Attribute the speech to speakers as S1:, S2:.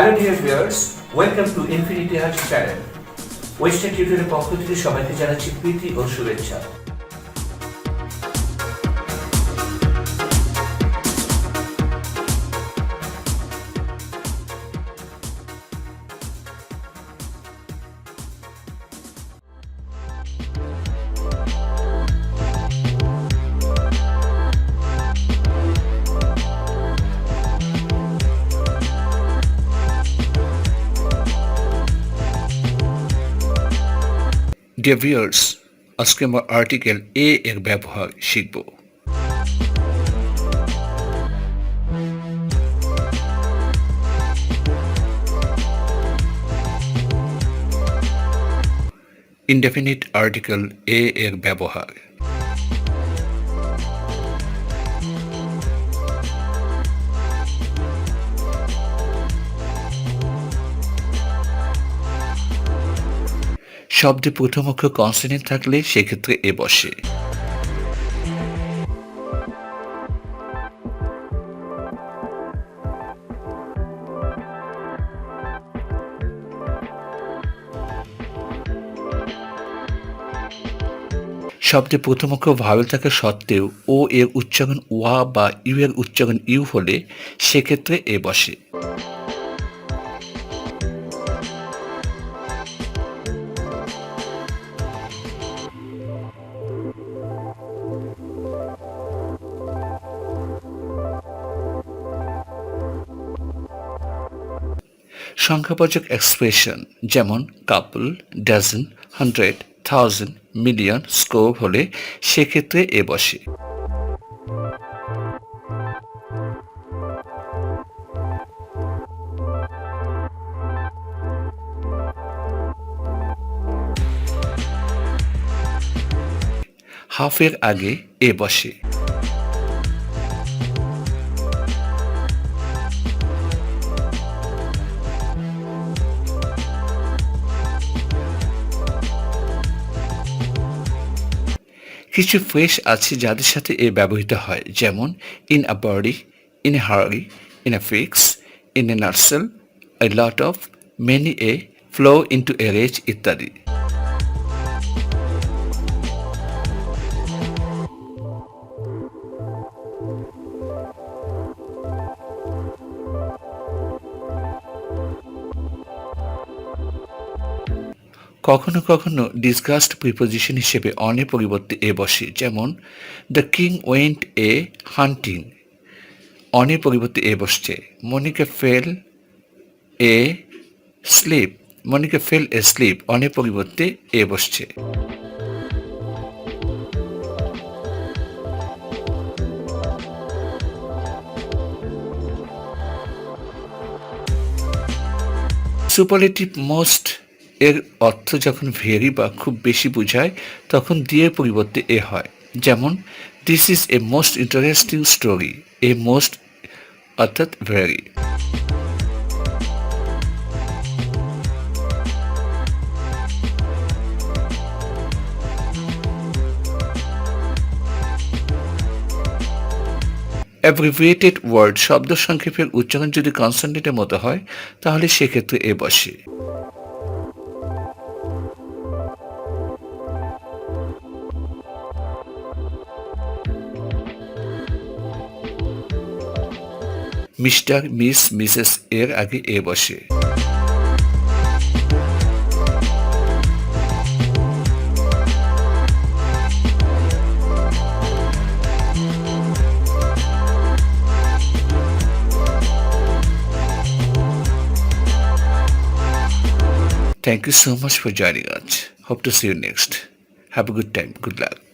S1: Hello dear viewers, welcome to infinity article channel. Western টিউটরের পক্ষ থেকে সবাইকে জানাচ্ছি প্রীতি ও শুভেচ্ছা।
S2: ডিয়ার ভিউয়ার্স, আজকে আমরা আর্টিকেল এ এর ব্যবহার শিখব। ইনডেফিনিট আর্টিকেল এ এর ব্যবহার। শব্দে প্রথম অক্ষর কনসোনেন্ট থাকলে সেক্ষেত্রে এ বসে। শব্দে প্রথম অক্ষর ভাওয়েল থাকা সত্ত্বেও ও এর উচ্চারণ ওয়া বা ইউ এর উচ্চারণ ইউ হলে সেক্ষেত্রে এ বসে। সংখ্যাবাচক এক্সপ্রেশন যেমন কাপল, ডজন, 100, 1000, মিলিয়ন, স্কোর হলে সেক্ষেত্রে এ বসে। হাফের আগে এ বসে। কিছু ফ্রেশ আছে যাদের সাথে এ ব্যবহৃত হয়, যেমন ইন আ বাড়ি, in a hurry, in a fix, in a nutshell, a lot of, many a, flow into a rage ইত্যাদি। কখনো কখনো ডিসগাস্ট প্রিপোজিশন হিসেবে অনের পরিবর্তে এ বসে, যেমন দ্য কিং ওয়েন্ট এ হান্টিং, অনের পরিবর্তে এ বসছে। মনিকা ফেল এ স্লিপ, মনিকা ফেল এ স্লিপ, অনের পরিবর্তে এ বসছে। সুপারলেটিভ মোস্ট এর অর্থ যখন ভেরি বা খুব বেশি বোঝায় তখন দিয়ে পরিবর্তে এ হয়, যেমন this is a most interesting story, A most অর্থাৎ ভেরি। অ্যাব্রিভিয়েটেড ওয়ার্ড শব্দ সংক্ষেপের উচ্চারণ যদি কনসোনেন্টের মতো হয় তাহলে সেক্ষেত্রে এ বসে। মিস্টার, মিস, মিসেস এর আগে এ বসে। Thank you so much for joining us. Hope to see you next. Have a good time. Good luck.